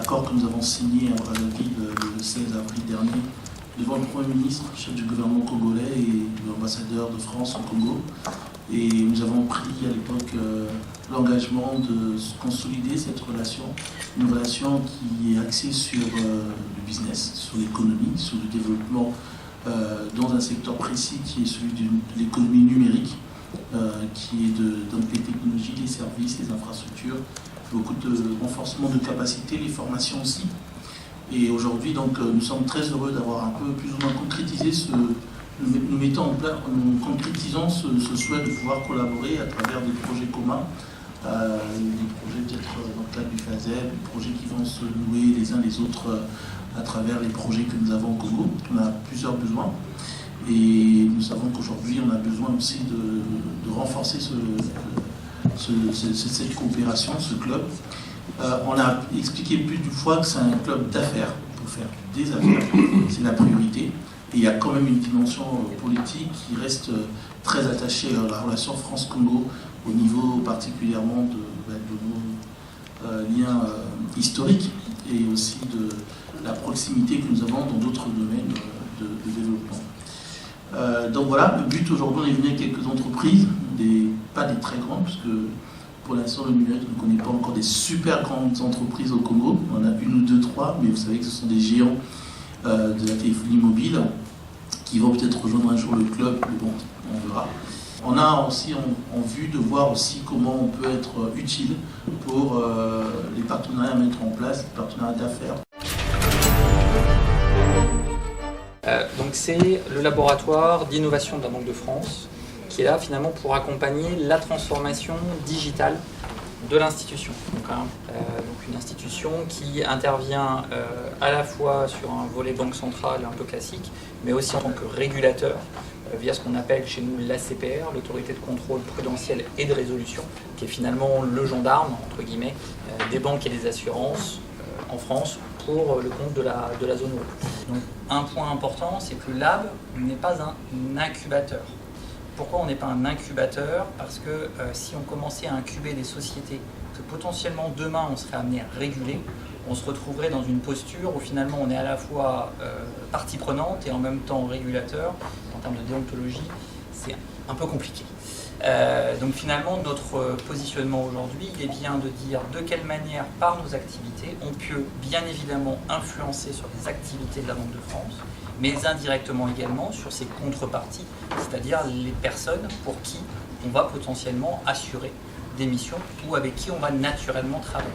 accord que nous avons signé à Brazzaville le 16 avril dernier devant le Premier ministre, chef du gouvernement congolais et l'ambassadeur de France au Congo. Et nous avons pris à l'époque l'engagement de consolider cette relation, une relation qui est axée sur le business, sur l'économie, sur le développement dans un secteur précis qui est celui de l'économie numérique, qui est donc les technologies, les services, les infrastructures, beaucoup de renforcement de capacités, les formations aussi. Et aujourd'hui, donc, nous sommes très heureux d'avoir un peu plus ou moins concrétisé nous mettons en place, nous concrétisons ce souhait de pouvoir collaborer à travers des projets communs, des projets peut-être dans le cadre du FASEB, des projets qui vont se nouer les uns les autres à travers les projets que nous avons au Congo. On a plusieurs besoins et nous savons qu'aujourd'hui on a besoin aussi de renforcer cette coopération, ce club. On a expliqué plus d'une fois que c'est un club d'affaires, pour faire des affaires, c'est la priorité. Et il y a quand même une dimension politique qui reste très attachée à la relation France-Congo au niveau particulièrement de nos liens historiques et aussi de la proximité que nous avons dans d'autres domaines de développement. Donc voilà, le but aujourd'hui, on est venu avec quelques entreprises, pas des très grandes, parce que pour l'instant le numérique ne connaît pas encore des super grandes entreprises au Congo. On a une ou deux, trois, mais vous savez que ce sont des géants de la téléphonie mobile qui vont peut-être rejoindre un jour le club, mais bon, on verra. On a aussi en vue de voir aussi comment on peut être utile pour les partenariats à mettre en place, les partenariats d'affaires. Donc c'est le laboratoire d'innovation de la Banque de France qui est là finalement pour accompagner la transformation digitale de l'institution. Donc une institution qui intervient à la fois sur un volet banque centrale un peu classique, mais aussi en tant que régulateur via ce qu'on appelle chez nous l'ACPR, l'autorité de contrôle prudentiel et de résolution, qui est finalement le gendarme, entre guillemets, des banques et des assurances en France pour le compte de la zone euro. Donc un point important, c'est que le lab n'est pas un incubateur. Pourquoi on n'est pas un incubateur? Parce que si on commençait à incuber des sociétés que potentiellement demain on serait amené à réguler, on se retrouverait dans une posture où finalement on est à la fois partie prenante et en même temps régulateur. En termes de déontologie, c'est un peu compliqué. Donc finalement notre positionnement aujourd'hui, il est bien de dire de quelle manière par nos activités on peut bien évidemment influencer sur les activités de la Banque de France, mais indirectement également sur ses contreparties, c'est-à-dire les personnes pour qui on va potentiellement assurer des missions ou avec qui on va naturellement travailler.